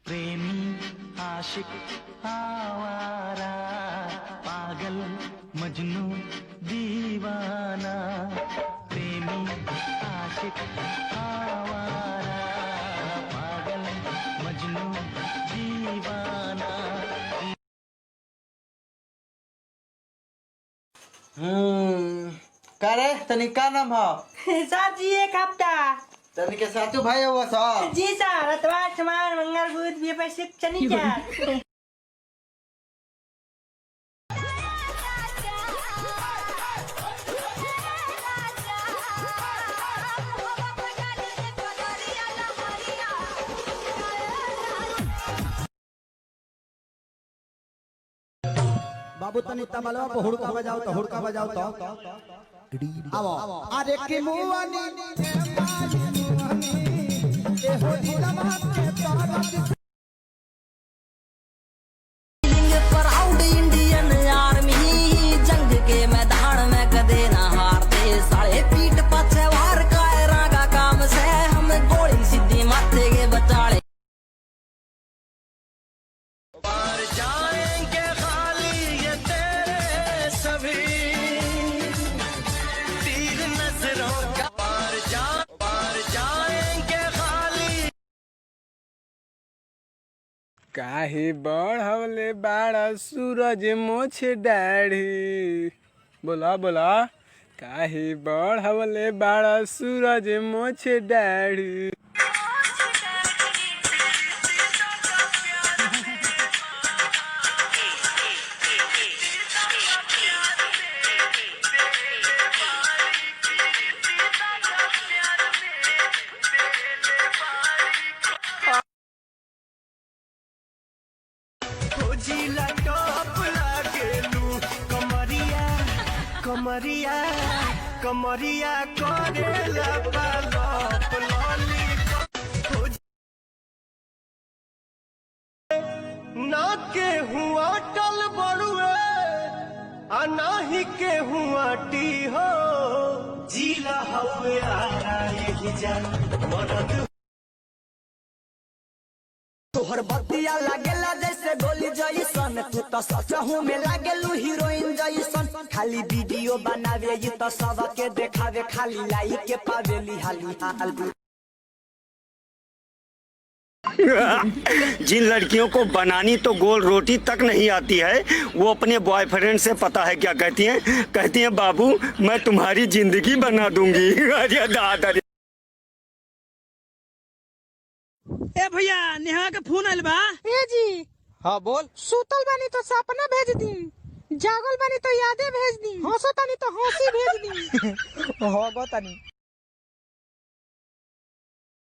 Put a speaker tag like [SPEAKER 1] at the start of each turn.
[SPEAKER 1] प्रेमी आशिक आवारा पागल मजनू दीवाना प्रेमी आशिक आवारा पागल मजनू दीवाना।
[SPEAKER 2] का रे तनी का नाम हो?
[SPEAKER 3] सर जी एक हफ्ता।
[SPEAKER 2] तनी के साथू भाई हो सो?
[SPEAKER 3] जी सर, अतवार सोमवार मंगल बुध बृहस्पति शनिवार।
[SPEAKER 4] बाबू तनी तबलवा पे हुड़का बजाओ तो हुड़का बजाओ तो आवो अरे के मुआनी ए हो दिलवा के तारत
[SPEAKER 5] प्राउड इंडियन आर्मी जंग के मैदान में कदे ना हारते साले पीठ पीछे वार कायरा का काम से हम गोली सीधी माथे के बचाले
[SPEAKER 1] पार जाएंगे खाली ये तेरे सभी तीर नजरों का पार जाएंगे खाली।
[SPEAKER 6] काहे बढ़वले बाड़ा सूरज मोछ दाढ़ी बोला बोला काहे बढ़वले बाड़ा सूरज मोछ दाढ़ी।
[SPEAKER 1] जिला टॉप लागेलू कमरिया कमरिया कमरिया करेला पालप लॉलीपॉप ना के हुआ टल बड़ुए आ नाही के हुआ टी हो जिला हवे आरा यही जा मरद
[SPEAKER 5] तोहर बतिया लागेला जैसे गोली जैसन तू तो सचहू में लागेलू हीरोइन जैसन खाली वीडियो बनावे ये तो सबके देखावे खाली लाइक के पावेली हाली हाल।
[SPEAKER 7] जिन लड़कियों को बनानी तो गोल रोटी तक नहीं आती है वो अपने बॉयफ्रेंड से पता है क्या कहती हैं बाबू मैं तुम्हारी जिंदगी बना दूंगी। अरे दादा
[SPEAKER 3] ए भैया नेहा के फोन आइल बा।
[SPEAKER 8] ए जी
[SPEAKER 2] हाँ बोल।
[SPEAKER 8] सुतल बानी तो सपना भेज दी, जागल बानी तो यादें भेज दी, हंसो तानी तो हंसी भेज दी।
[SPEAKER 2] होगो तनी।